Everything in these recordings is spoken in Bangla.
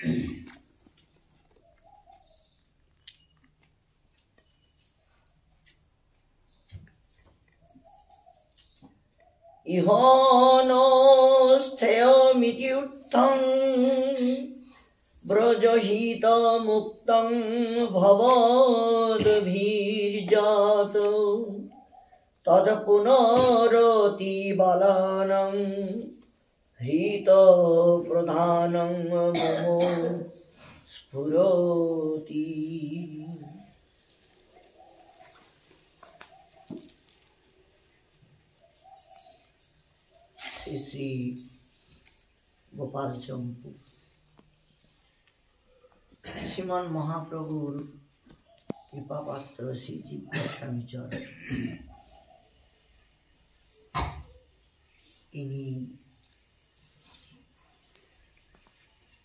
ইহনস্থেয়মিতি উত্থং ব্রজহিত মুক্তং ভবদ্ভির্জাত তদ পুনরতি বালানং হৃত প্রধানং মমো স্ফুরতি। শ্রী শ্রী গোপাল চম্পু। শ্রীমান মহাপ্রভুর কৃপাপাত্র শ্রী জিজ্ঞাস্বামী চরণ ইনি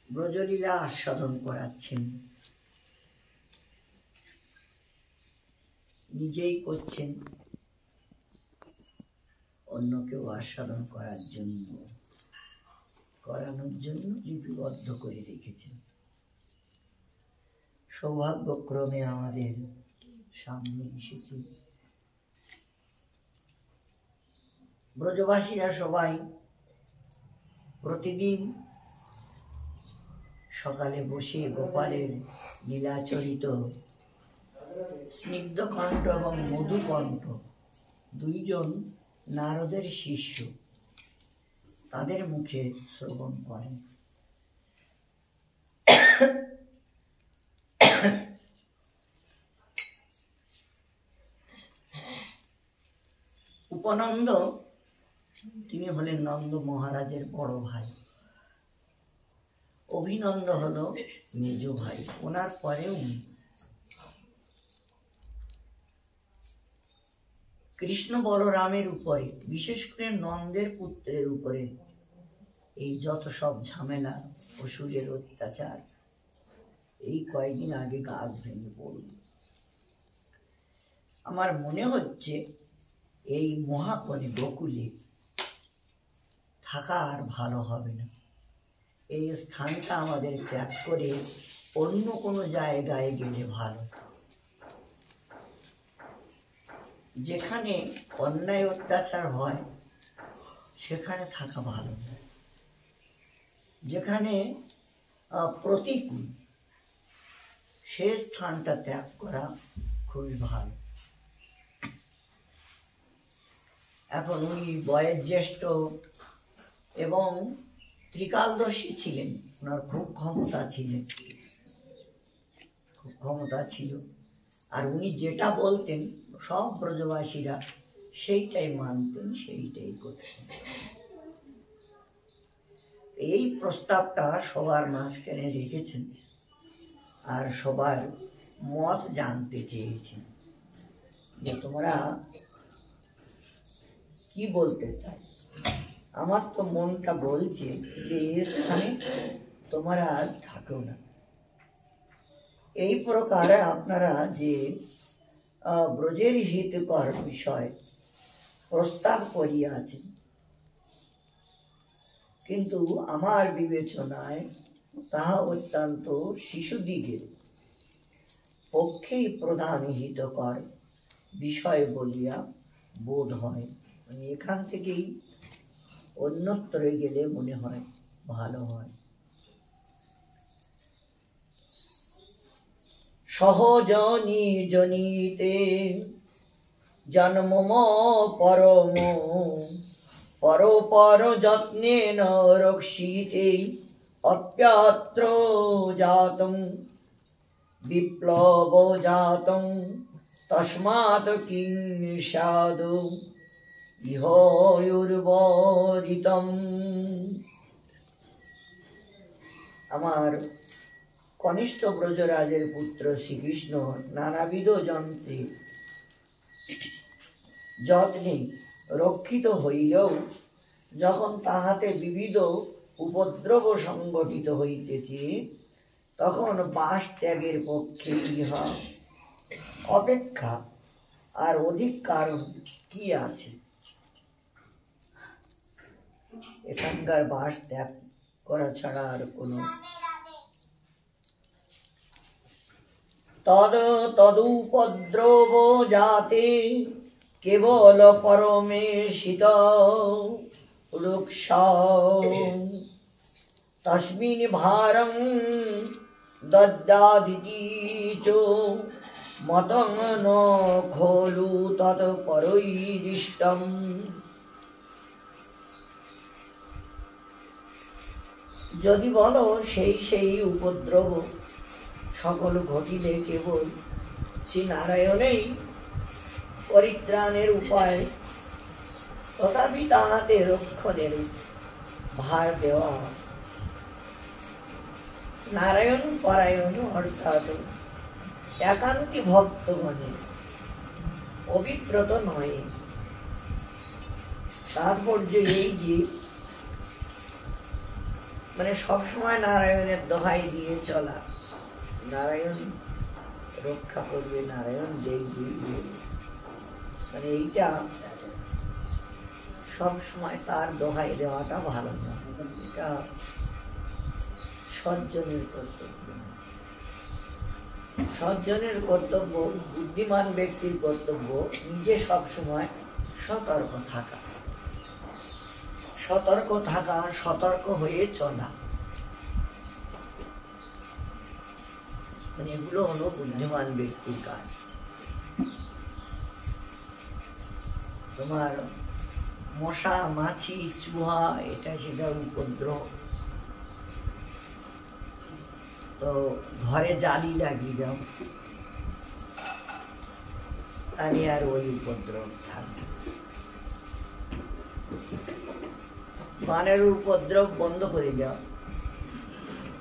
ব্রজলীলা আস্বাদন করাচ্ছেন, নিজেই করছেন, অন্যকেও আস্বাদন করানোর জন্য লিপিবদ্ধ করে রেখেছেন। সৌভাগ্যক্রমে আমাদের সামনে এসেছে। ব্রজবাসীরা সবাই প্রতিদিন সকালে বসে গোপালের লীলাচরিত স্নিগ্ধকণ্ঠ এবং মধুকণ্ঠ, দুইজন নারদের শিষ্য, তাদের মুখে শ্রবণ করেন। উপনন্দ তিনি হলেন নন্দ মহারাজের বড় ভাই, অভিনন্দ হলো মেজ ভাই, ওনার পরে উনি। কৃষ্ণ বলরামের উপরে, বিশেষ করে নন্দের পুত্রের উপরে এই যত সব ঝামেলা, অসুরের অত্যাচার, এই কয়েকদিন আগে গাছ ভেঙে পড়ল। আমার মনে হচ্ছে এই মহাবনে গোকুলে থাকা আর ভালো হবে না। এই স্থানটা আমাদের ত্যাগ করে অন্য কোনো জায়গায় গেলে ভালো, যেখানে অন্যায় অত্যাচার হয় সেখানে থাকা ভালো না, যেখানে প্রতিকূল সে স্থানটা ত্যাগ করা খুবই ভালো। এখন উনি বয়োজ্যেষ্ঠ এবং ত্রিকালদর্শী ছিলেন, ওনার খুব ক্ষমতা ছিল, আর উনি যেটা বলতেন সব ব্রজবাসীরা সেইটাই মানতেন, সেইটাই করতেন। এই প্রস্তাবটা সবার মাঝখানে রেখেছেন আর সবার মত জানতে চেয়েছেন যে তোমরা কি বলতে চাও। আমার তো মনটা বলছে যে এই স্থানে তোমরা আর থাকো না। এই প্রকারে আপনারা যে ব্রজের হিতকর বিষয় প্রস্তাব করিয়াছেন, কিন্তু আমার বিবেচনায় তাহা অত্যন্ত শিশুদিগের পক্ষেই প্রধান হিতকর বিষয় বলিয়া বোধ হয়। মানে এখান থেকেই অন্যত্র গেলে মনে হয় ভালো হয়। সহজ নিজ নিতে জন্ম পরম পর যত্নে ন রক্ষিতে অপ্যত্র জাতং বিপ্লব জাতং তস্মাৎ কিং সাধু ইহয়ুর্বরিতম। আমার কনিষ্ঠ ব্রজরাজের পুত্র শ্রীকৃষ্ণ নানাবিধ যত্নে রক্ষিত হইলেও যখন তাহাতে বিবিধ উপদ্রব সংগঠিত হইতেছে, তখন বাস ত্যাগের পক্ষে ইহা অপেক্ষা আর অধিক কারণ কি আছে। এখানকার বাস ত্যাগ করা ছাড়া আর কোনো তদুপদ্রব যাতে কেবল পরমেশিত রুক্ষ তস্মিন ভারং দদ্যাদিতি চ মতং ন খলু তৎ পরৈদিষ্টম। যদি বলো সেই উপদ্রব সকল ঘটিলে কেবল শ্রী নারায়ণেই পরিত্রাণের উপায়, তথাপি তাহাতে রক্ষণের ভার দেওয়া নারায়ণ পরায়ণ অর্থাৎ একান্তি ভক্তগণে অভিপ্রত নয়। তাৎপর্য এই যে মানে সবসময় নারায়ণের দোহাই দিয়ে চলা, নারায়ণ রক্ষা করবে, নারায়ণ দেখবে, মানে এইটা সবসময় তার দোহাই দেওয়াটা ভালো না। এটা সজ্জনের কর্তব্য। সজ্জনের কর্তব্য, বুদ্ধিমান ব্যক্তির কর্তব্য নিজে সবসময় সতর্ক থাকা, সতর্ক থাকা, সতর্ক হয়ে চলা, মানে এগুলো হলো বুদ্ধিমান ব্যক্তির কাজ। তোমার মশা মাছি চুহা এটা সেটা উপদ্রব, তো ঘরে জালি লাগিয়ে দাও, তাহলে আর ওই উপদ্রব থাকবে। বানের উপদ্রব বন্ধ করে দাও,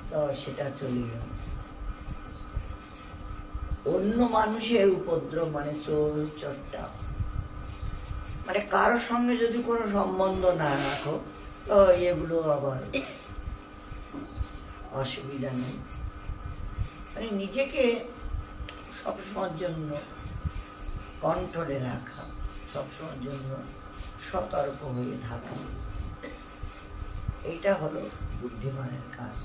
তো সেটা চলে গেল। অন্য মানুষের উপদ্রব মানে চোর চট্টা, মানে কারোর সঙ্গে যদি কোনো সম্বন্ধ না রাখো তো এগুলো আবার অসুবিধা নেই। মানে নিজেকে সবসময়ের জন্য কন্ট্রোলে রাখা, সবসময়ের জন্য সতর্ক হয়ে থাকা, এইটা হলো বুদ্ধিমানের কাজ।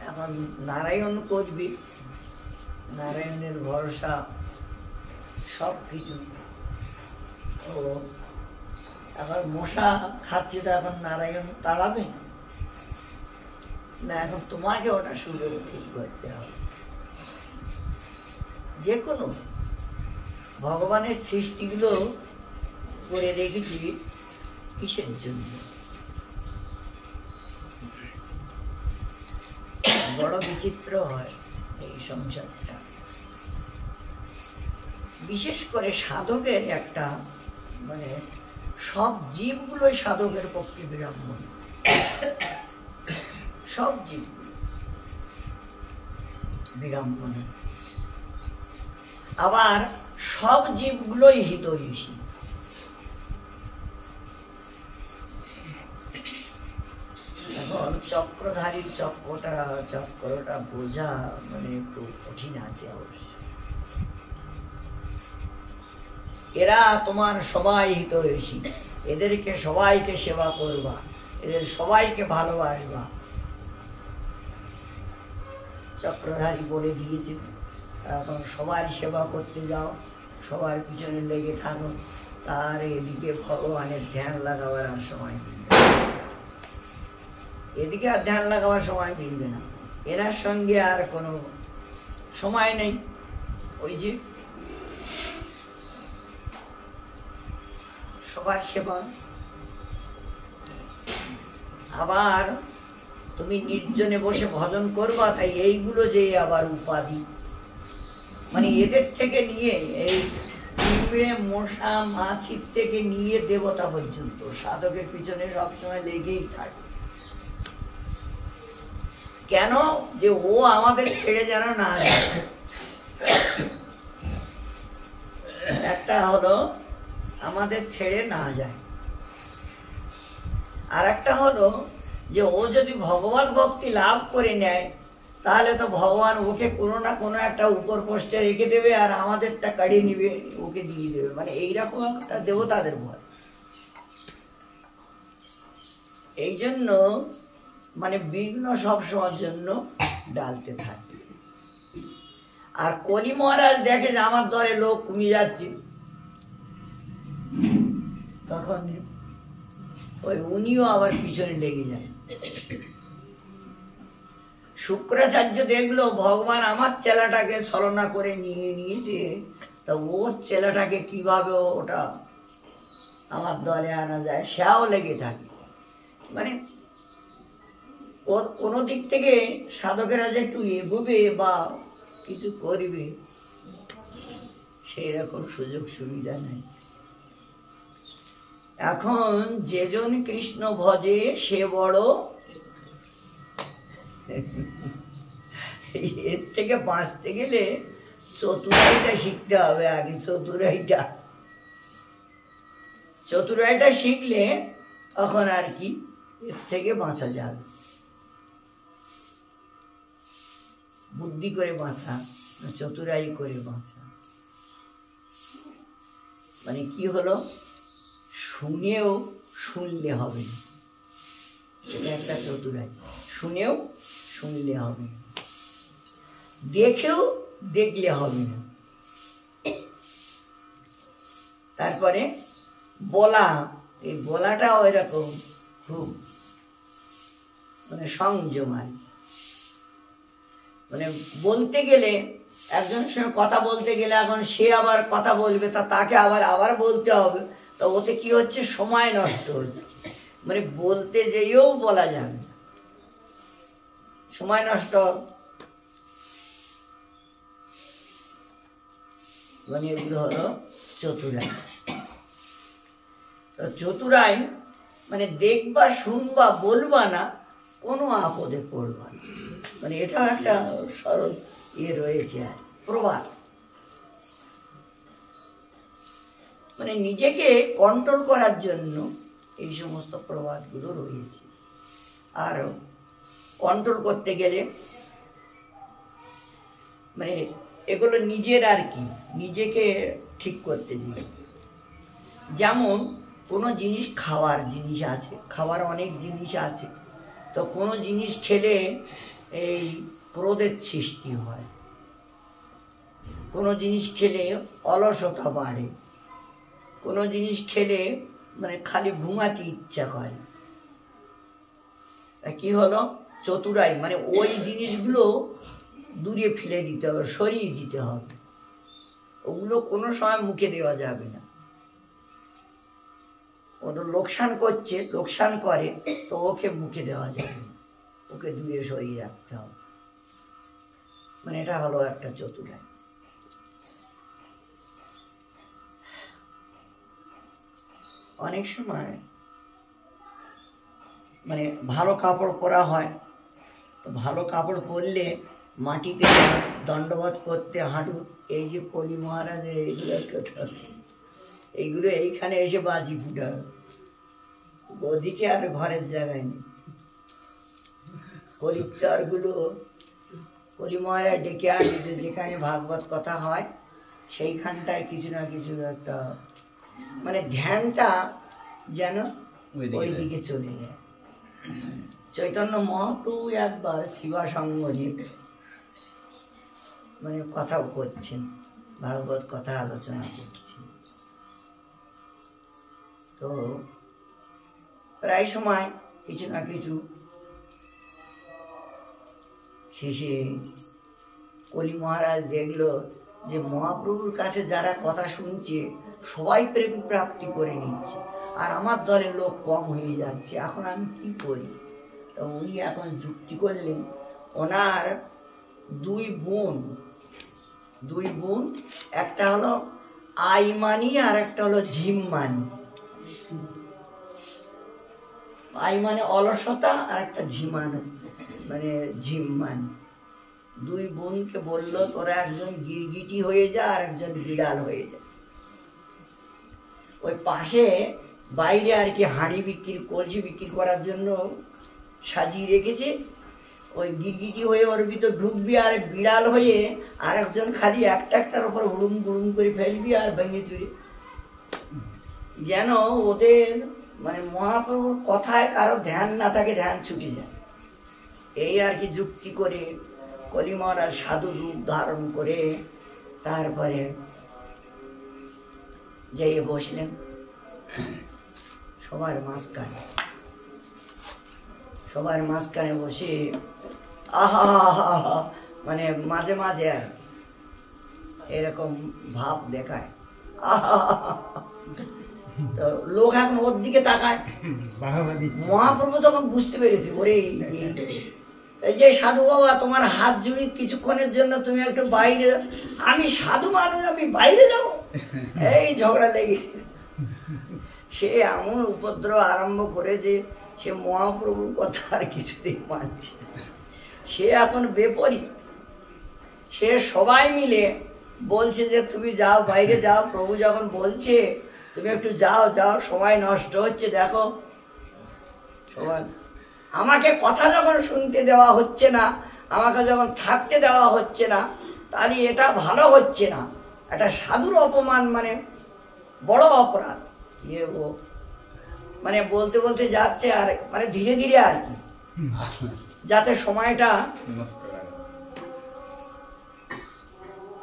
এখন নারায়ণ করবি, নারায়ণের ভরসা সব কিছু। ও এখন মশা খাচ্ছে, তো এখন নারায়ণ তাড়াবে না, এখন তোমাকে ওটা সুযোগ ঠিক করতে হবে। যে কোনো ভগবানের সৃষ্টিগুলো করে রেখেছি কিসের জন্য? বড় বিচিত্র হয় এই সংসারটা। বিশেষ করে সাধকের একটা মানে সব জীবগুলোই সাধকের পক্ষে বিড়ম্বন, সব জীবগুলো বিড়ম্বন, আবার সব জীবগুলোই হিতৈষী। এখন চক্রধারীর চক্রটা বোঝা মানে একটু কঠিন আছে অবশ্য। এরা তোমার সবাই হিতৈষী, এদেরকে সবাইকে সেবা করবা, এদের সবাইকে ভালোবাসবা। চক্রধারী বলে দিয়েছে, এখন সবার সেবা করতে যাও, সবার পিছনে লেগে থাকো, তার এদিকে ভগবানের ধ্যান লাগাবার আর সময় মিলবে না, এদিকে আর ধ্যান লাগাবার সময় মিলবে না, এনার সঙ্গে আর কোনো সময় নেই। ওই যে সবার সেবা। আবার তুমি নির্জনে বসে ভজন করবা, তাই এইগুলো যে আবার উপাধি, মানে এদের থেকে নিয়ে এই পিঁপড়ে মশা মাছির থেকে নিয়ে দেবতা পর্যন্ত সাধকের পিছনে সবসময় লেগেই থাকে। কেন? যে ও আমাদের ছেড়ে যেন না যায়। একটা হলো আমাদের ছেড়ে না যায়, আর একটা হলো যে ও যদি ভগবান ভক্তি লাভ করে নেয়, তাহলে তো ভগবান ওকে কোনো না কোনো একটা উপর পোস্টে রেখে দেবে, আর আমাদেরটা কাড়িয়ে নিবে, ওকে দিয়ে দেবে। মানে এইরকম একটা দেবতাদের ভয়। এই জন্য মানে বিঘ্ন সব সময়ের জন্য ডালতে থাকে। আর কলি মহারাজ দেখে যে আমার দলে লোক কমে যাচ্ছে, তখন ওই উনিও আবার পিছনে লেগে যায়। শুক্রাচার্য দেখলো ভগবান আমার চেলাটাকে ছলনা করে নিয়ে নিয়েছে, তা ওর চেলাটাকে কিভাবে ওটা আমার দলে আনা যায়, সেও লেগে থাকে। মানে কোনো দিক থেকে সাধকেরা যে একটু এগোবে বা কিছু করবে সেই রকম সুযোগ সুবিধা নেই। এখন যেজন কৃষ্ণ ভজে সে বড়, এর থেকে বাঁচতে গেলে চতুরাইটা শিখতে হবে আগে। চতুরাইটা শিখলে তখন আর কি এর থেকে বাঁচা যাবে। বুদ্ধি করে বাঁচা, চতুরাই করে বাঁচা। মানে কি হলো, শুনেও শুনলে হবে না, এটা একটা চতুরাই। শুনেও শুনলে হবে না, দেখেও দেখলে হবে না। তারপরে বলা, এই বলাটাও এরকম খুব মানে সংযমায়। মানে বলতে গেলে একজনের সঙ্গে কথা বলতে গেলে এখন সে আবার কথা বলবে, তাকে আবার বলতে হবে, তো ওতে কি হচ্ছে, সময় নষ্ট হচ্ছে। মানে বলতে যেয়েও বলা যাবে না, সময় নষ্ট। মানে এগুলো হলো চতুরাই। তো চতুরাই মানে দেখবা, শুনবা, বলবা না, কোনো আপদে পড়বা না। মানে এটাও একটা সরল রয়েছে আর প্রবাদ। মানে নিজেকে কন্ট্রোল করার জন্য এই সমস্ত প্রবাদগুলো রয়েছে। আর কন্ট্রোল করতে গেলে মানে এগুলো নিজের আর কি, নিজেকে ঠিক করতে দিই। যেমন কোনো জিনিস, খাওয়ার জিনিস আছে, খাওয়ার অনেক জিনিস আছে, তো কোনো জিনিস খেলে এই ক্রোধের সৃষ্টি হয়, কোনো জিনিস খেলে অলসতা বাড়ে, কোনো জিনিস খেলে মানে খালি ঘুমাতে ইচ্ছা করে। কি হলো, চতুরাই মানে ওই জিনিসগুলো দূরে ফেলে দিতে হবে, সরিয়ে দিতে হবে। ওগুলো কোনো সময় মুখে দেওয়া যাবে না। ওটা লোকসান করছে, লোকসান করে, তো ওকে মুখে দেওয়া যাবে না, ওকে দূরে সরিয়ে রাখতে হবে। মানে এটা হলো একটা চতুরাই। অনেক সময় মানে ভালো কাপড় পরা হয়, ভালো কাপড় পরলে মাটিতে দণ্ডবোধ করতে হাঁটু, এই যে কলি মহারাজের এইগুলোর কথা, এইগুলো এইখানে এসে বাজি ফুটা, ওদিকে আর ঘরের জায়গায় নেই। কলির চরগুলো কলি মহারাজ ডেকে আনছে, যেখানে ভাগবত কথা হয় সেইখানটায় কিছু না কিছু একটা মানে ধ্যানটা যেন ওই দিকে চলে যায়। চৈতন্য মহাপ্রভু একবার শিবা সঙ্গ নিয়ে মানে কথাও করছেন, ভাগবত কথা আলোচনা করছেন। তো প্রায় সময় কিছু না কিছু শেষে কলি মহারাজ দেখলো যে মহাপ্রভুর কাছে যারা কথা শুনছে সবাই প্রেম প্রাপ্তি করে নিচ্ছে, আর আমার দলের লোক কম হয়ে যাচ্ছে, এখন আমি কি করি? তো উনি এখন যুক্তি করলেন, ওনার দুই বোন, একটা হলো আইমানি আর একটা হলো ঝিমমানি। আই মানে অলসতা আর একটা ঝিমানো মানে ঝিমমানি। দুই বোনকে বললো, তোরা একজন গিরগিটি হয়ে যা আর একজন বিড়াল হয়ে যা। ওই পাশে বাইরে আর কি হাঁড়ি বিক্রি, কলসি বিক্রি করার জন্য সাজিয়ে রেখেছে। ওই গিরগিটি হয়ে ওর ভিতর ঢুকবি, আর বিড়াল হয়ে আর একজন খালি একটার উপর হুড়ুম গুড়ুম করে ফেলবি আর ভেঙে চুরি। যেন ওদের মানে মহাপ্রভুর কথায় কারো ধ্যান না থাকে, ধ্যান ছুটে যায়। এই আর কি যুক্তি করে কলি মহারাজ সাধু রূপ ধারণ করে তারপরে যেয়ে বসলেন সবার মাঝখানে বসে আহা মানে মাঝে মাঝে আর এরকম ভাব দেখায় আহা। তো লোক এখন ওর দিকে তাকায়। মহাপ্রভু তখন বুঝতে পেরেছি, ওরে এই যে সাধু বাবা তোমার হাত জুড়ি কিছুক্ষণের জন্য তুমি একটু বাইরে, আমি সাধু মানুষ আমি বাইরে যাবো, এই ঝগড়া লেগেছে। সে এমন উপদ্রব আরম্ভ করে যে সে মহাপ্রভুর কথা আর কিছুতেই মানছে। সে এখন বিপরীত, সে সবাই মিলে বলছে যে তুমি যাও বাইরে যাও, প্রভু যখন বলছে তুমি একটু যাও যাও, সময় নষ্ট হচ্ছে, দেখো সবাই আমাকে কথা যখন শুনতে দেওয়া হচ্ছে না, আমাকে যখন থাকতে দেওয়া হচ্ছে না, তাহলে এটা ভালো হচ্ছে না, একটা সাধুর অপমান মানে বড় অপরাধ। ইয়ে ও মানে বলতে বলতে যাচ্ছে আর মানে ধীরে ধীরে আর কি, যাতে সময়টা।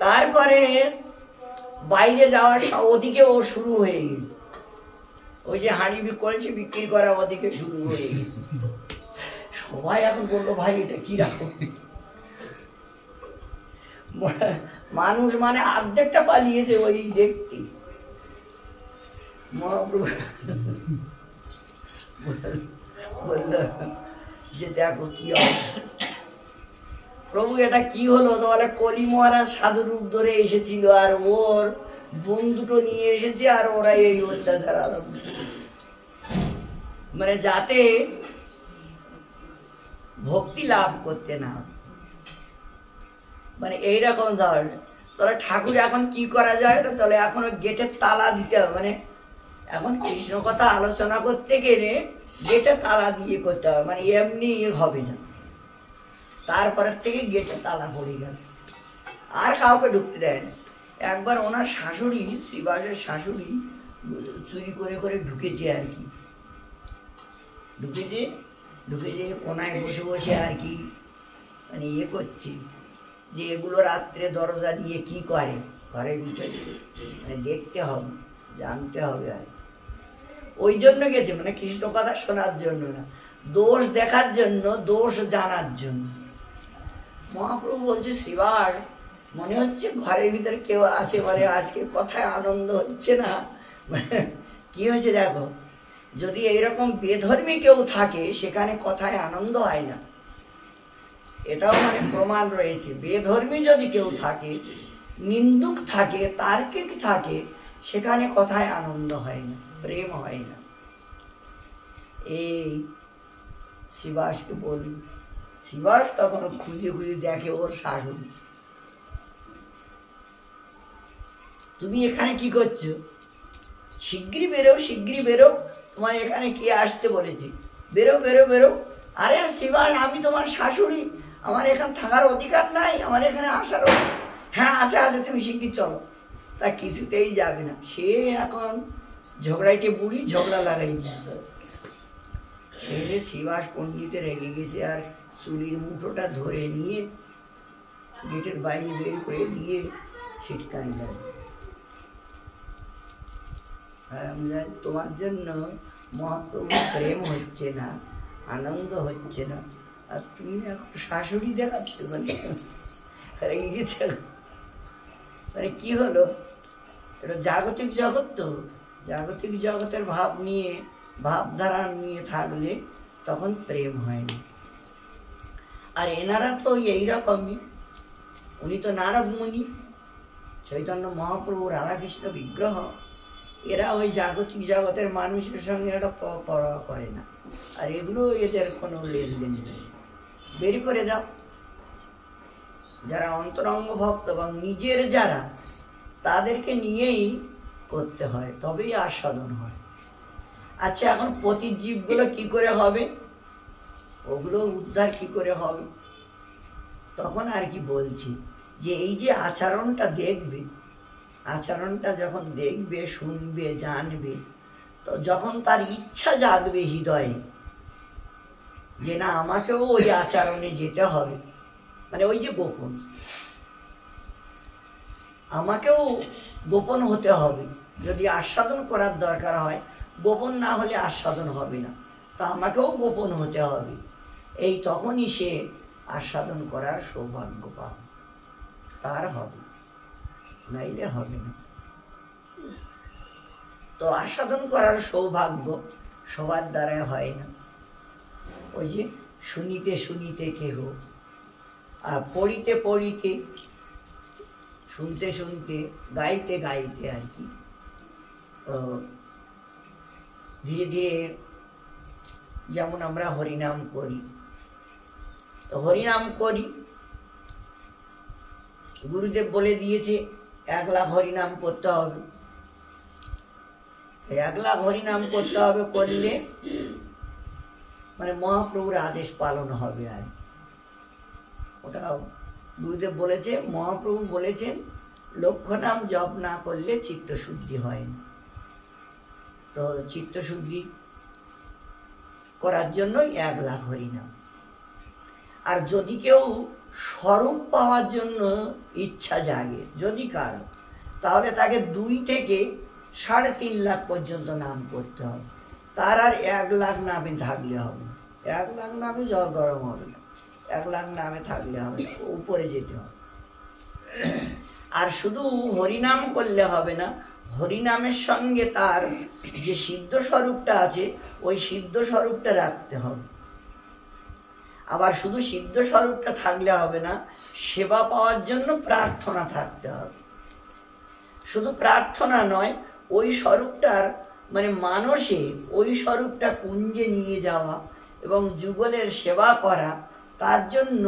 তারপরে বাইরে যাওয়ার ওদিকে ও শুরু হয়ে গেছে, ওই যে হাঁড়ি করেছে বিক্রি করা ওদিকে শুরু হয়ে গেছে। সবাই এখন বললো ভাই এটা কি রাখো, মানুষ মানে অর্ধেকটা পালিয়েছে ওই দেখতে। মহাপ্রভু বলল যে দেখো কি অবস্থা। প্রভু এটা কি হলো? তো বলে কলি মহারাজ সাধু রূপ ধরে এসেছিল আর ওর বোন দুটো নিয়ে এসেছে আর ওরা এই অত্যাচার আরম্ভ, মানে যাতে ভক্তি লাভ করতে না, মানে এইরকম ধরনের। তাহলে ঠাকুর এখন কি করা যায়? তাহলে এখন গেটের তালা দিতে হবে, মানে এখন কৃষ্ণ কথা আলোচনা করতে গেলে গেটে তালা দিয়ে করতে হবে, মানে এমনি হবে না। তারপরের থেকে গেটে তালা পড়ে গেল, আর কাউকে ঢুকতে দেয় না। একবার ওনার শাশুড়ি, শ্রীবাসের শাশুড়ি চুরি করে করে ঢুকেছে আর কি, ঢুকেছে কোনায় বসে বসে আর কি মানে ইয়ে করছে যে এগুলো রাত্রে দরজা দিয়ে কি করে ঘরের ভিতরে, মানে দেখতে হবে, জানতে হবে। আর ওই জন্য গেছে, মানে কৃষ্ণ কথা শোনার জন্য না, দোষ দেখার জন্য, দোষ জানার জন্য। মহাপ্রভু বলছে শ্রীবাস মনে হচ্ছে ঘরের ভিতরে কেউ আছে, মানে আজকে কথায় আনন্দ হচ্ছে না। মানে কি হয়েছে দেখো, যদি এইরকম বেধর্মী কেউ থাকে সেখানে কথায় আনন্দ হয় না, এটাও মানে প্রমাণ রয়েছে। বেধর্মী যদি কেউ থাকে, নিন্দুক থাকে, তার্কিক থাকে, সেখানে কথায় আনন্দ হয় না, প্রেম হয় না। এই শ্রীবাসকে বলি, শ্রীবাস তখন খুঁজে খুঁজে দেখে ওর শাশুড়ি, তুমি এখানে কি করছো? শিগগিরই বেরো, শিগগিরই বেরো, তোমার এখানে কে আসতে বলেছি, বেরো বেরো বেরো। আরে শ্রীবাস আমি তোমার শাশুড়ি, আমার এখানে থাকার অধিকার নাই, আমার এখানে আসার হ্যাঁ আছে আছে, তুমি শিগগির চলো। তা কিছুতেই যাবে না, সে এখন ঝগড়াইতে বুড়ি, ঝগড়া লাগাই শেষে শ্রীবাস পণ্ডিতে রেগে গেছে আর চুলির মুঠোটা ধরে নিয়ে গেটের বাইরে বের করে দিয়ে ছিটকানি দেয়। আর আমি জানি তোমার জন্য মহাপ্রভু প্রেম হচ্ছে না, আনন্দ হচ্ছে না, আর তুমি এখন শাশুড়ি দেখাচ্ছ, মানে রেগে গেছে। মানে কি হলো, এটা জাগতিক জগৎ, তো জাগতিক জগতের ভাব নিয়ে, ভাবধারা নিয়ে থাকলে তখন প্রেম হয় না। আর এনারা তো এইরকমই, উনি তো নারদ মুনি, চৈতন্য মহাপ্রভু রাধাকৃষ্ণ বিগ্রহ, এরা ওই জাগতিক জগতের মানুষের সঙ্গে এটা পরোয়া করে না। আর এগুলো এদের কোনো লেনদেন নেই, বের করে দাও। যারা অন্তরঙ্গ ভক্ত এবং নিজের যারা, তাদেরকে নিয়েই করতে হয়, তবেই আস্বাদন হয়। আচ্ছা এখন পতিজীবগুলো কি করে হবে, ওগুলো উদ্ধার কি করে হবে? তখন আর কি বলছি যে এই যে আচরণটা দেখবে, আচরণটা যখন দেখবে, শুনবে, জানবে, তো যখন তার ইচ্ছা জাগবে হৃদয়ে, যে না আমাকেও ওই আচরণে যেতে হবে, মানে ওই যে গোপন, আমাকেও গোপন হতে হবে। যদি আস্বাদন করার দরকার হয়, গোপন না হলে আস্বাদন হবে না, তা আমাকেও গোপন হতে হবে। এই তখনই সে আস্বাদন করার সৌভাগ্য পাবে, তার হবে, নাইলে হবে না। তো আস্বাদন করার সৌভাগ্য সবার দ্বারা হয় না। ওই যে শুনিতে শুনিতে কেহ, আর পড়িতে পড়িতে, শুনতে শুনতে, গাইতে গাইতে আর কি ধীরে ধীরে, যেমন আমরা হরিনাম করি, তো হরিনাম করি, গুরুদেব বলে দিয়েছে 1 লাখ হরিনাম করতে হবে। 1 লাখ হরিনাম করতে হবে, করলে মানে মহাপ্রভুর আদেশ পালন হবে। আর ওটা গুরুদেব বলেছে, মহাপ্রভু বলেছেন লক্ষ্য নাম জপ না করলে চিত্তশুদ্ধি হয় না। তো চিত্তশুদ্ধি করার জন্যই 1 লাখ হরিনাম। আর যদি কেউ স্বরূপ পাওয়ার জন্য ইচ্ছা জাগে যদি কারো, তাহলে তাকে 2 থেকে 3.5 লাখ পর্যন্ত নাম করতে হবে। তার আর 1 লাখ নামে থাকলে হবে না, 1 লাখ নামে জল গরম হবে না, 1 লাখ নামে থাকলে হবে না, উপরে যেতে হবে। আর শুধু হরিনাম করলে হবে না, হরিনামের সঙ্গে তার যে সিদ্ধ স্বরূপটা আছে ওই সিদ্ধ স্বরূপটা রাখতে হবে। আবার শুধু সিদ্ধ স্বরূপটা থাকলে হবে না, সেবা পাওয়ার জন্য প্রার্থনা থাকতে হবে। শুধু প্রার্থনা নয়, ওই স্বরূপটার মানে মানসে ওই স্বরূপটা কুঞ্জে নিয়ে যাওয়া এবং যুগলের সেবা করা, তার জন্য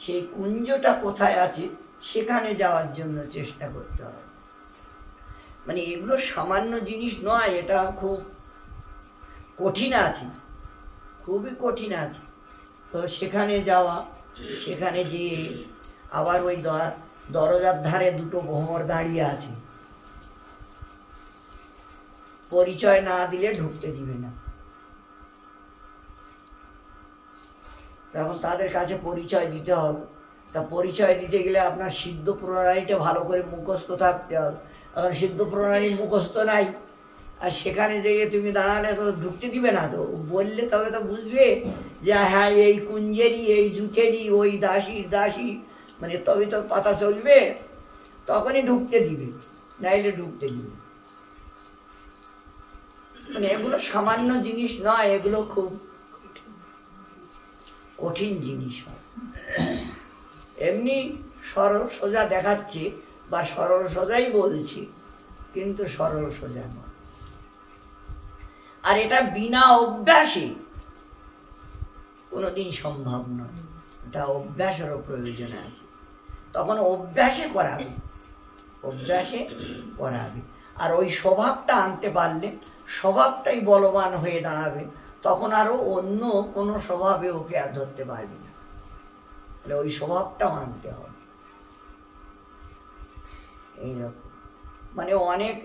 সেই কুঞ্জটা কোথায় আছে সেখানে যাওয়ার জন্য চেষ্টা করতে হবে। মানে এগুলো সামান্য জিনিস নয়, এটা খুব কঠিন আছে, খুবই কঠিন আছে। তো সেখানে যাওয়া, সেখানে যেয়ে আবার ওই দরজার ধারে 2টো ভ্রমর দাঁড়িয়ে আছে, পরিচয় না দিলে ঢুকতে দিবে না। তখন তাদের কাছে পরিচয় দিতে হবে। তা পরিচয় দিতে গেলে আপনার সিদ্ধ প্রণালীটা ভালো করে মুখস্থ থাকতে হবে। এখন সিদ্ধ প্রণালী মুখস্থ নাই, আর সেখানে যেয়ে তুমি দাঁড়ালে তো ঢুকতে দিবে না। তো বললে তবে তো বুঝবে যে হ্যাঁ এই কুঞ্জেরই, এই জুটেরই, ওই দাসীর দাসী, মানে তবে তো কথা চলবে, তখনই ঢুকতে দিবে, নাইলে ঢুকতে দিবে। মানে এগুলো সামান্য জিনিস নয়, এগুলো খুব কঠিন জিনিস হয়। এমনি সরল সোজা দেখাচ্ছে বা সরল সোজাই বলছি, কিন্তু সরল সোজা নয়। আর এটা বিনা অভ্যাসে কোনোদিন সম্ভব নয়, এটা অভ্যাসেরও প্রয়োজন আছে। তখন অভ্যাসে করাবে, অভ্যাসে করাবে। আর ওই স্বভাবটা আনতে পারলে স্বভাবটাই বলবান হয়ে দাঁড়াবে, তখন আরো অন্য কোনো স্বভাবে ওকে আর ধরতে পারবে না। তাহলে ওই স্বভাবটাও আনতে হবে। এইরকম মানে অনেক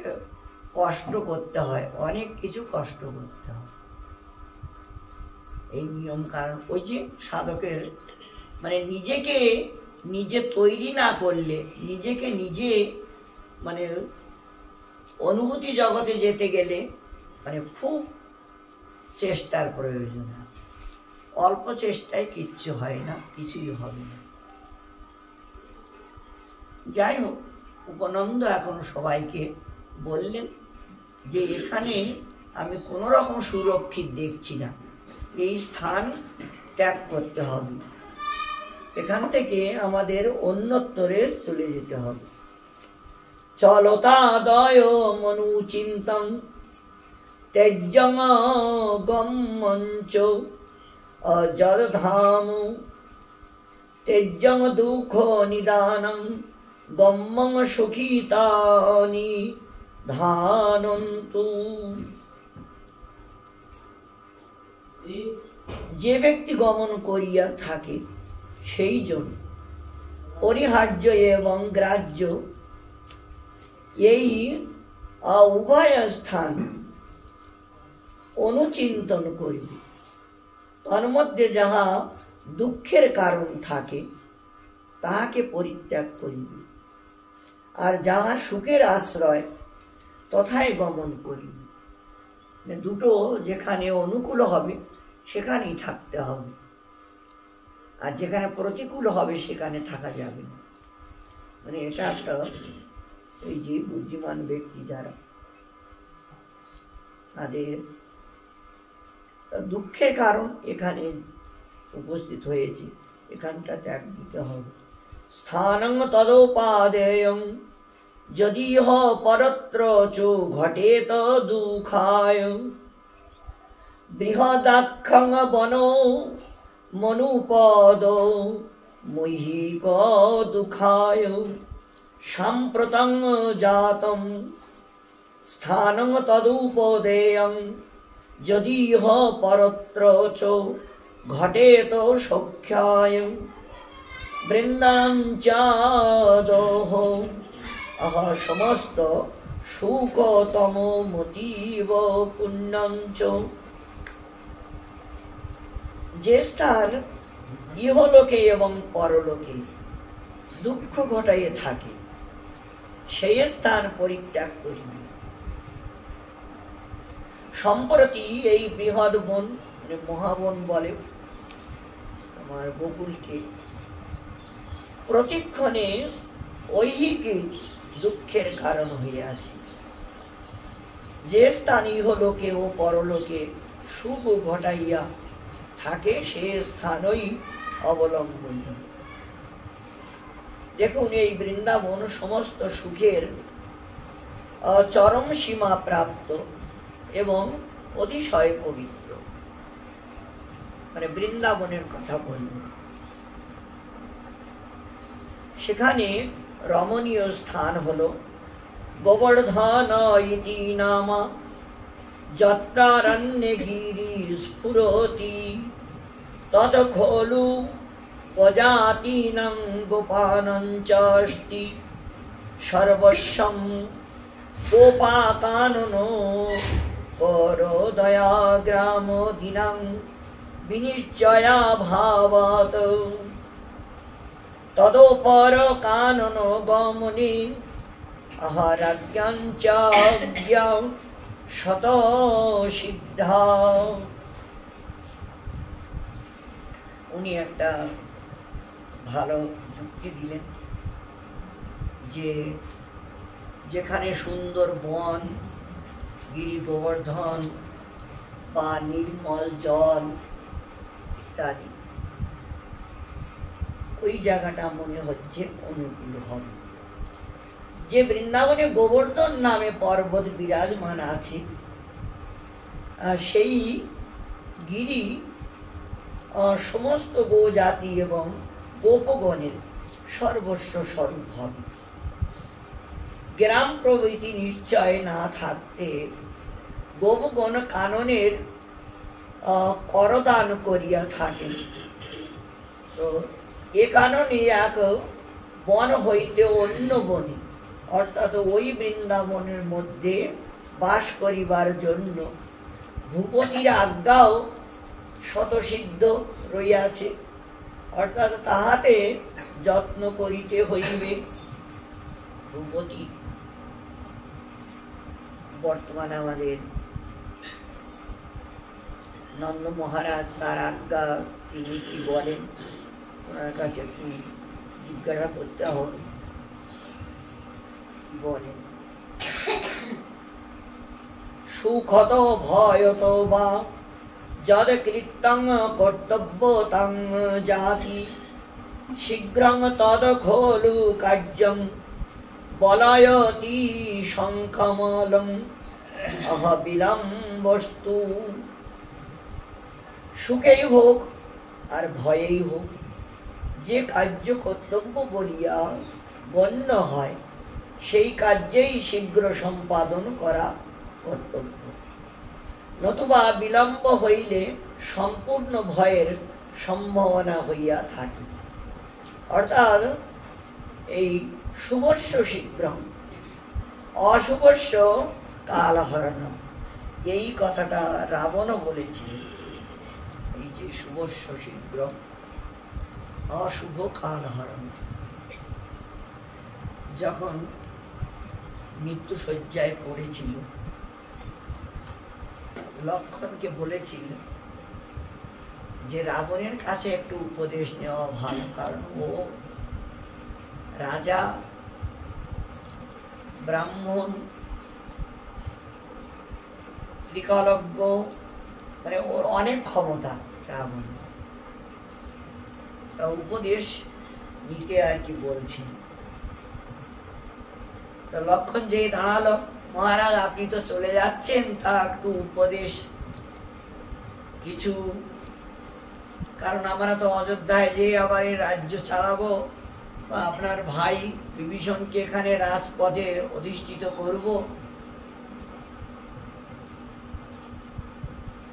কষ্ট করতে হয়, অনেক কিছু কষ্ট করতে হয় এই নিয়ম। কারণ ওই যে সাধকের মানে নিজেকে নিজে তৈরি না করলে, নিজেকে নিজে মানে অনুভূতি জগতে যেতে গেলে মানে খুব চেষ্টার প্রয়োজন আছে। অল্প চেষ্টায় কিচ্ছু হয় না, কিছুই হবে না। যাই হোক, উপনন্দ এখন সবাইকে বললেন যে এখানে আমি কোনো রকম সুরক্ষিত দেখছি না, এই স্থান ত্যাগ করতে হবে, এখান থেকে আমাদের অন্যত্তরে চলে যেতে হবে। চলতাদয় মনুচিন্তং তেজ্যং গম্মঞ্চ অজরধাম তেজ্যং দুঃখ নিদানং গম্মং সুখিতানি ধানন্তু। যে ব্যক্তি গমন করিয়া থাকে সেই জন্য পরিহার্য এবং গ্রাহ্য এই উভয় স্থান অনুচিন্তন করিবে। তন্মধ্যে যাহা দুঃখের কারণ থাকে তাহাকে পরিত্যাগ করিবে, আর যাহা সুখের আশ্রয় তথায় গমন করিবে। দুটো যেখানে অনুকূল হবে সেখানেই থাকতে হবে, আর যেখানে প্রতিকূল হবে সেখানে থাকা যাবে না। মানে এটা একটা, এই যে বুদ্ধিমান ব্যক্তি যারা, তাদের দুঃখের কারণ এখানে উপস্থিত হয়েছে, এখানটা ত্যাগ দিতে হবে। স্থানং তদোপাদেয়ং যদিহ পরত্র চ ঘটেত দুঃখায়, বৃহদাক্ষং বনো মনুপদ মৈহিক দুঃখায় সাম্প্রতং জাতম। স্থানং তদুপদেয়ং যদিহ পরত্র চ ঘটেত সখ্যায়, বৃন্দাবন চাদহ আহ সমস্ত সুখতম মতীব পুণ্যং চ। যে স্থান ইহলোকে এবং পরলোকে দুঃখ ঘটাইয়ে থাকে সেই স্থান পরিত্যাগ করিবে। সম্প্রতি এই বৃহৎ বন, মানে মহাবন বলে আমার গোকুলকে, প্রতিক্ষণে ঐহিক দুঃখের কারণ হইয়াছে। যে স্থান ইহলোকে ও পরলোকে সুখ ঘটাইয়া থাকে সে স্থানই অবলম্বন। দেখুন, এই বৃন্দাবন সমস্ত সুখের চরম সীমা প্রাপ্ত এবং অতিশয় পবিত্র। মানে বৃন্দাবনের কথা বলব, সেখানে রমণীয় স্থান হল গোবর্ধন ইতি নামা যত্রারণ্যে গিরি স্ফুরতি তত খলু প্রজাতিনাং গোপানং চাস্তি সর্বস্বং গোপাকাননো করদয়া গ্রাম দিনাং বিনিশ্চয়া ভাবাত। তদোপর কানন গমনে আহারাজ্ঞাঞ্চাজ্ঞা শত সিদ্ধা। উনি একটা ভালো যুক্তি দিলেন যে যেখানে সুন্দর বন, গিরি গোবর্ধন বা নির্মল জল ইত্যাদি, ওই জায়গাটা মনে হচ্ছে অনুকূল হবে। যে বৃন্দাবনে গোবর্ধন নামে পর্বত বিরাজমান আছে, সেই গিরি সমস্ত গো জাতি এবং গোপগণের সর্বস্ব স্বরূপ হবে। গ্রাম প্রভৃতি নিশ্চয় না থাকতে গোপগণ কাননের করদান করিয়া থাকেন। তো এ কারণে এক বন হইতে অন্য বনে, অর্থাৎ ওই বৃন্দাবনের মধ্যে বাস করিবার জন্য ভূপতির আজ্ঞাও শতসিদ্ধ রইয়াছে, অর্থাৎ তাহাতে যত্ন করিতে হইবে। ভূপতি বর্তমানে আমাদের নন্দ মহারাজ, তার আজ্ঞা তিনি কি বলেন ওনার কাছে একটু জিজ্ঞাসা করতে হবে। বলেন, সুখত ভয়ত বা যদ কৃত্যং কর্তব্যতং জাতি শীঘ্রং তদ খলু কার্যং বলয়তি শঙ্খমলং অহ বিলম্বস্তু। সুখেই হোক আর ভয়েই হোক, যে কার্য কর্তব্য বলিয়া গণ্য হয় সেই কার্যেই শীঘ্র সম্পাদন করা কর্তব্য, নতুবা বিলম্ব হইলে সম্পূর্ণ ভয়ের সম্ভাবনা হইয়া থাকে। অর্থাৎ এই শুভস্য শীঘ্র, অশুভস্য কালহরণ, এই কথাটা রাবণও বলেছে। এই যে শুভস্য শীঘ্র অশুভ কাল হরণ, যখন মৃত্যু শয্যায় পড়েছিল লক্ষণকে বলেছিল যে রাবণের কাছে একটু উপদেশ নেওয়া ভালো, কারণ ও রাজা, ব্রাহ্মণ, ত্রিকালজ্ঞ, মানে ওর অনেক ক্ষমতা রাবণ। তা উপদেশ নিতে আর কি বলছে। তো লক্ষণ যেই দাঁড়ালো, মহারাজ আপনি তো চলে যাচ্ছেন, তা একটু উপদেশ কিছু, কারণ আমরা তো অযোধ্যায় যে আবার এই রাজ্য চালাবো, বা আপনার ভাই বিভীষণকে এখানে রাজপদে অধিষ্ঠিত করব,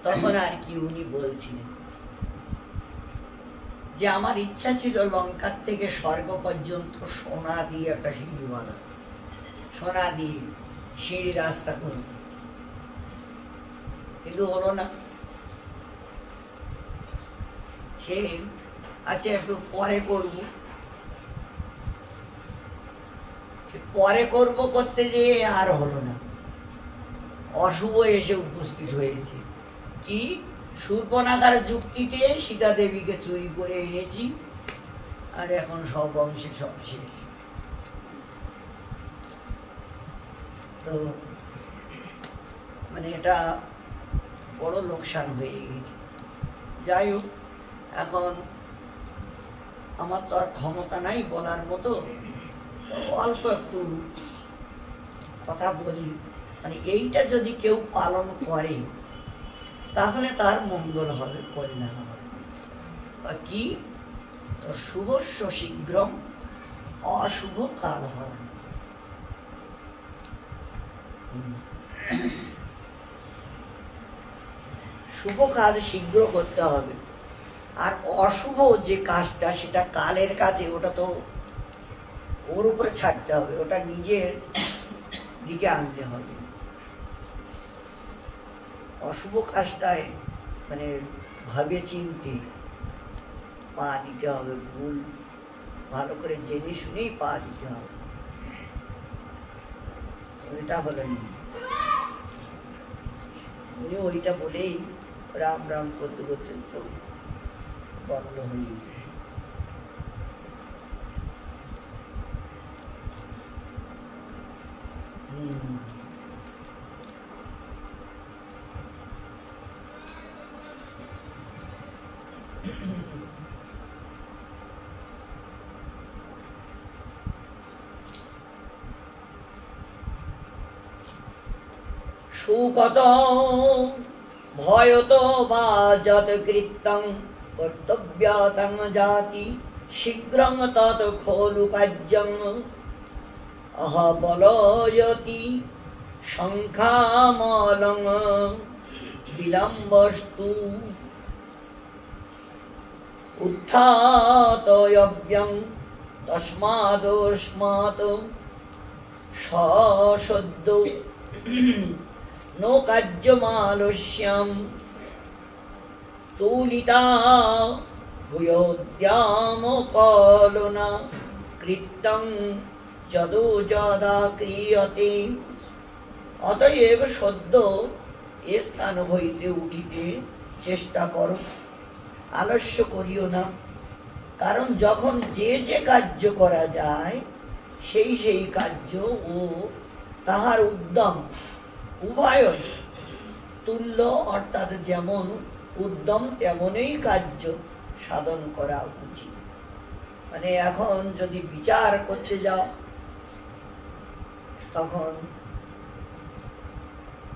তখন আর কি উনি বলছিলেন যে আমার ইচ্ছা ছিল লঙ্কার থেকে স্বর্গ পর্যন্ত সোনা দিয়ে একটা সিঁড়ি বাঁধা, সোনা দিয়ে সিঁড়ি রাস্তা করব, কিন্তু হলো না। সে আচ্ছা একটু পরে করব, পরে করব করতে যেয়ে আর হলো না। অশুভ এসে উপস্থিত হয়েছে। কি? শূর্পণখার যুক্তিতে সীতা দেবীকে চুরি করে এনেছি, আর এখন সব অংশে সব শেষ। তো মানে এটা বড় লোকসান হয়ে গেছে। যাই হোক, এখন আমার তো আর ক্ষমতা নাই বলার মতো, অল্প একটু কথা বলি। মানে এইটা যদি কেউ পালন করে তাহলে তার মঙ্গল হবে, কল্যাণ হবে। কি? শুভস্য শীঘ্রম অশুভ কাল হরণ। শুভ কাজ শীঘ্র করতে হবে, আর অশুভ যে কাজটা সেটা কালের কাছে, ওটা তো ওর উপরে ছাড়তে হবে, ওটা নিজের দিকে আনতে হবে। অশুভ কাজটায় মানে ভাবে চিনতে পা দিতে হবে, ভুল ভালো করে জেনে শুনেই পা দিতে হবে। ওইটা হলো না, উনি ওইটা বলেই রাম রাম করতে করতে বন্ধ হয়ে গেছে। সুকত ভয়ত বা যত কৃত্যং কর্তব্যতং জাতি শীঘ্রং তৎ খলু কার্যং অহবলয়তি সংখ্যামলং বিলম্বস্তু উত্থাতয়ব্যং তস্মাদস্মাৎ সসদ্য নো কার্যমালস্যম তুলিতা ভূয়োদ্যাম কলনা কৃত্যং যদো যদা ক্রিয়তে। অতএব সদ্য এ স্থান হইতে উঠিতে চেষ্টা করো, আলস্য করিও না। কারণ যখন যে যে কার্য করা যায় সেই সেই কার্য ও তাহার উদ্যম উভয়ই তুল্য, অর্থাৎ যেমন উদ্যম তেমনই কার্য সাধন করা উচিত। মানে এখন যদি বিচার করতে যাও তখন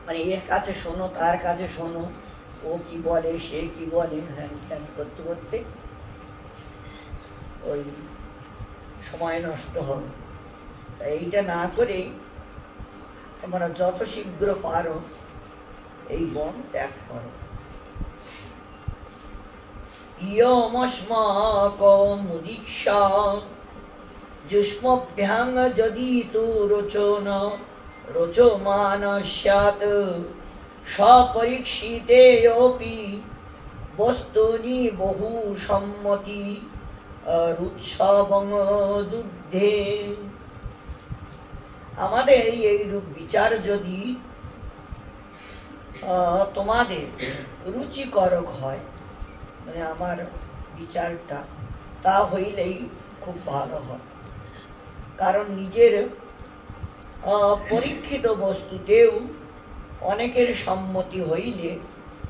মানে এর কাছে শোনো, তার কাছে শোনো, ও কি বলে, সে কি বলে, হ্যাঁ ত্যান করতে করতে ওই সময় নষ্ট হবে। তাই এইটা না করে তোমরা যত শীঘ্র পারো এই বন ত্যাগ করো। ইয়মস্মাকমুদীক্ষা যুষ্মভ্যাং যদি তু রোচন রোচমান স্যাৎ সপরীক্ষিতেऽপি বস্তুনি বহু সম্মতি রুৎসবং দুগ্ধে। আমাদের এই রূপ বিচার যদি তোমাদের রুচিকরক হয়, মানে আমার বিচারটা, তা হইলেই খুব ভালো হয়। কারণ নিজের পরীক্ষিত বস্তুতেও অনেকের সম্মতি হইলে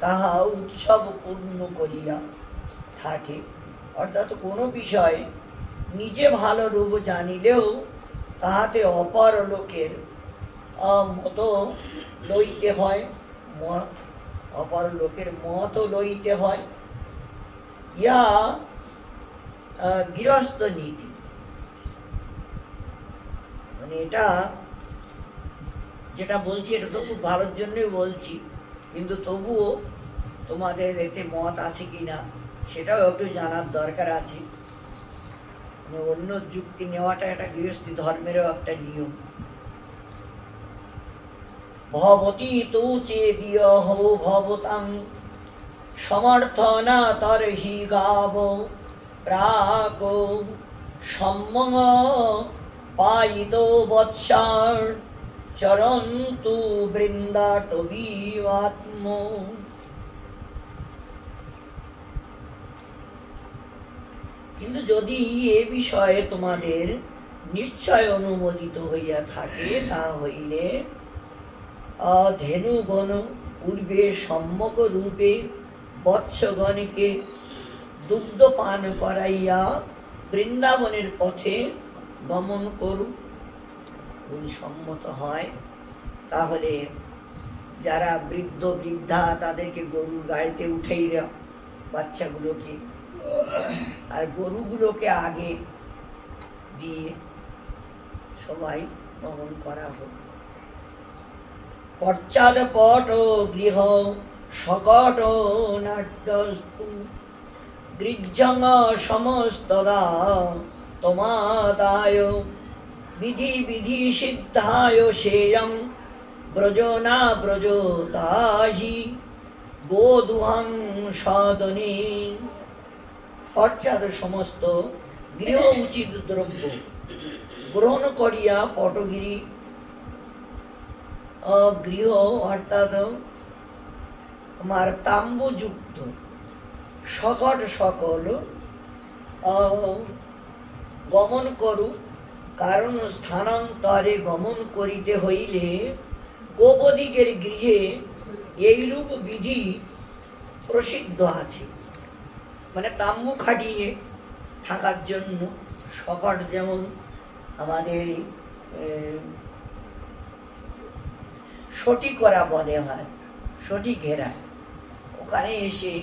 তাহা উৎসব পূর্ণ করিয়া থাকে। অর্থাৎ কোনো বিষয় নিজে ভালো রূপ জানিলেও তাহাতে অপর লোকের মত লইতে হয়, অপর লোকের মত লইতে হয়। ইয়া গৃহস্থ নীতি। মানে এটা যেটা বলছি এটা তো খুব ভালোর জন্যই বলছি, কিন্তু তবুও তোমাদের এতে মত আছে কিনা সেটাও একটু জানার দরকার আছে। মানে অন্য যুক্তি নেওয়াটা একটা গৃহস্থী ধর্মেরও একটা নিয়ম। ভবতি তু চেদিয় হো ভবতাং সমর্থনা তরহি গাব প্রাক সম্মং পায়িত বৎসার চরন্তু বৃন্দাটবীবাত্ম। কিন্তু যদি এ বিষয়ে তোমাদের নিশ্চয় অনুমোদিত হইয়া থাকে, তা হইলে ধেনুগণ পূর্বে সম্যক রূপে বৎসগণকে দুগ্ধ পান করাইয়া বৃন্দাবনের পথে গমন করুক। যদি সম্মত হয় তাহলে যারা বৃদ্ধ বৃদ্ধা তাদেরকে গরুর গাড়িতে উঠেই বাচ্চাগুলোকে আর গরুগুলোকে আগে দিয়ে সবাই গমন করা হোক। পশ্চাৎ পট গৃহ সকট নাট্যস্তু গৃহ্যং সমস্তদা তোমাদায় বিধি বিধি সিদ্ধায় সেয়ং ব্রজ না ব্রজ তাহি গোদুহং সাধনে। পশ্চাৎ সমস্ত গৃহ উচিত দ্রব্য গ্রহণ করিয়া পটগিরি গৃহ অর্থাৎ আমার তাম্বুযুক্ত সকট সকল গমন করুক। কারণ স্থানান্তরে গমন করিতে হইলে গোপদিকের গৃহে এইরূপ বিধি প্রসিদ্ধ আছে। মানে তাম্বু খাটিয়ে থাকার জন্য সকট যেমন আমাদের সটি করা বলে হয়, সটি ঘেরা, ওখানে এসে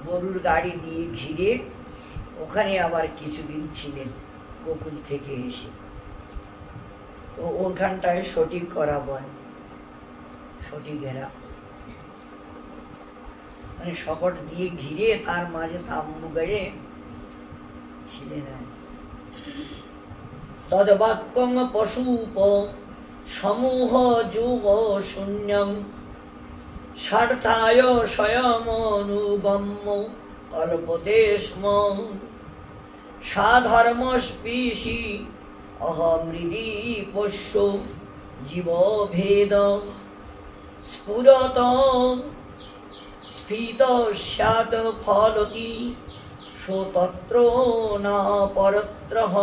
গরুর গাড়ি দিয়ে ঘিরে ওখানে আবার কিছুদিন ছিলেন গোকুল থেকে এসে। তো ওখানটায় সটি করা বলে, সটি ঘেরা মানে সকট দিয়ে ঘিরে তার মাঝে তাম্বু বেড়ে ছিলেন। তদ্বাক্যং পশুপ সমূহ যুগ শূন্যং স্বার্থায় স্বয়মনুগম্য কল্পতে স্ম সাধর্মস্পীশি অহমৃদি পোষ্য জীবভেদ স্ফুরত স্ফীত স্যাৎ ফলতি সোতত্র না পরত্রহ।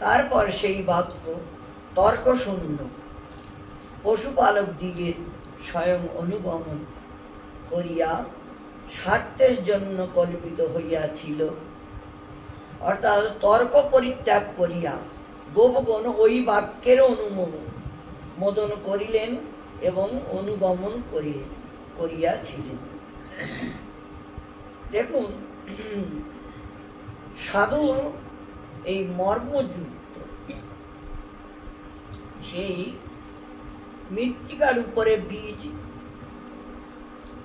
তারপর সেই বাক্য তর্কশূন্য পশুপালক দিগের স্বয়ং অনুগমন করিয়া স্বার্থের জন্য কল্পিত হইয়াছিল। অর্থাৎ তর্ক পরিত্যাগ করিয়া গোপগণ ওই বাক্যের অনুমোদন করিলেন এবং অনুগমন করিয়াছিলেন। দেখুন, সাধু এই মর্মযুক্ত সেই মৃত্তিকার উপরে বীজ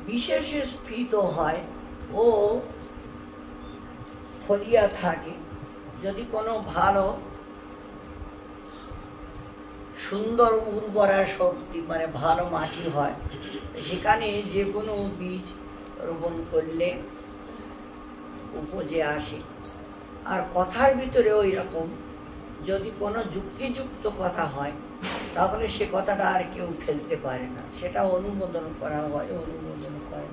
বিশেষ স্ফীত হয় ও ফলিয়া থাকে। যদি কোনো ভালো সুন্দর উর্বরা শক্তি মানে ভালো মাটি হয়, সেখানে যে কোনো বীজ রোপণ করলে উপজে আসে। আর কথার ভিতরে ওই রকম যদি কোনো যুক্তিযুক্ত কথা হয় তাহলে সে কথাটা আর কেউ ফেলতে পারে না, সেটা অনুমোদন করা হয়, অনুমোদন করে।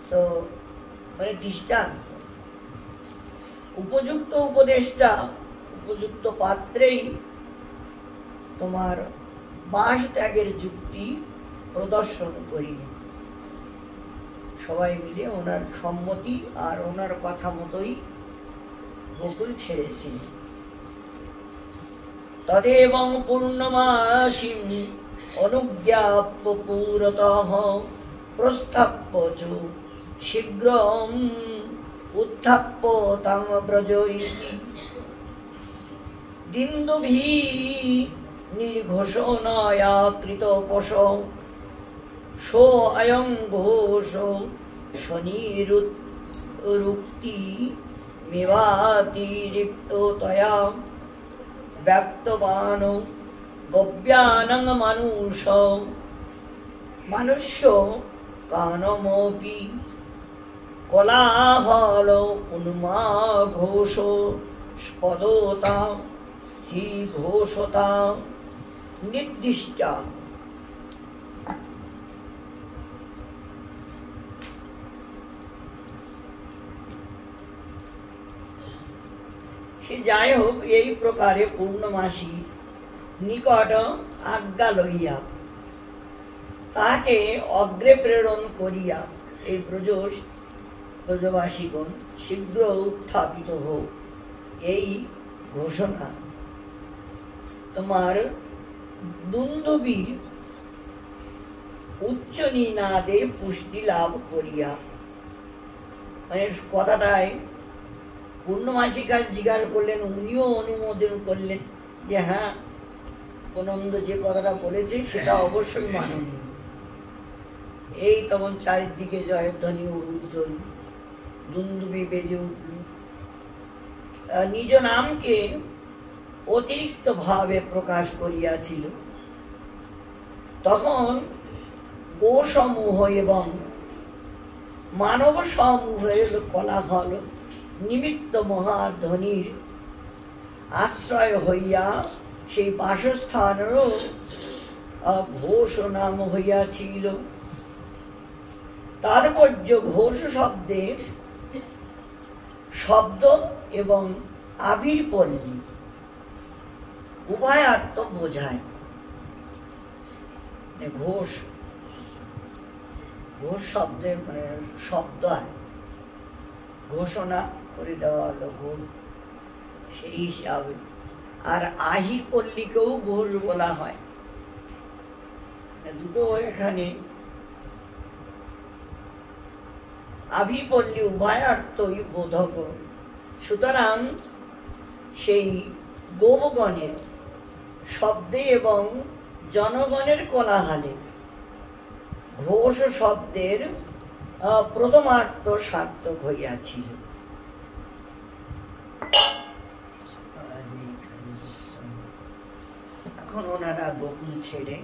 তো মানে দৃষ্টান্ত, উপযুক্ত উপদেশটা উপযুক্ত পাত্রেই তোমার বাস ত্যাগের যুক্তি প্রদর্শন করিয়ে সবাই মিলে ওনার সম্মতি আর ওনার কথা মতোই গোকুল ছেড়েছিল। তদেবং পূর্ণমাসীম অনুজ্ঞাপ্য পুরতঃ প্রস্থাপ্য চ শীঘ্রম উত্থাপ্য তাং ব্রজয়তি। দিন্দুভি নির্ঘোষণয়া কৃতপশ সো অয়ং ঘোষ শনিরুক্তি মেবাতিরিক্ত তয়া ব্যক্তবান গব্যানং মনুষ্য কানমপি কোলাহল উন্মাঘোষ স্পদতা হি ঘোষতা নির্দিষ্টা। সে যাই হোক, এই প্রকারে পূর্ণমাসী নিকট আজ্ঞা লইয়া তাকে অগ্রে প্রেরণ করিয়া এই ব্রজবাসীগণ শীঘ্র উত্থাপিত হোক, এই ঘোষণা তোমার দুন্দুবীর উচ্চ নিনাদে পুষ্টি লাভ করিয়া, মানে কথাটায় পূর্ণমাসিকা জিজ্ঞাসা করলেন, উনিও অনুমোদন করলেন যে হ্যাঁ, আনন্দ যে কথাটা বলেছে সেটা অবশ্যই মাননীয়। এই তখন চারিদিকে জয়ধ্বনি উলুধ্বনি, দুন্দুবি বেজে উঠল। নিজ নামকে অতিরিক্ত ভাবে প্রকাশ করিয়াছিল। তখন গোসমূহ এবং মানব সমূহের কোলাহল নিমিত্ত মহাধ্বনির আশ্রয় হইয়া সেই বাসস্থানেরও ঘোষ নাম হইয়াছিল। তাৎপর্য ঘোষ শব্দে শব্দ এবং আবির পল্লী উভয়ার্থ বোঝায়। ঘোষ ঘোষ শব্দের মানে শব্দ ঘোষণা করে দেওয়া হলো ঘোষ, সেই হিসাবে। আর আহির পল্লীকেও ঘোষ বলা হয়। দুটো এখানে আবির পল্লী উভয়ার্থই বোধক। সুতরাং সেই গোপগণের শব্দে এবং জনগণের কোলাহলে ঘোষ শব্দের প্রথমার্থ সার্থক হইয়াছিল। এখন ওনারা গোকুল ছেড়ে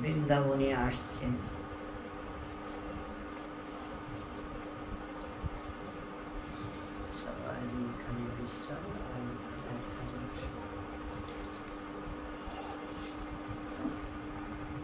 বৃন্দাবনে আসছেন।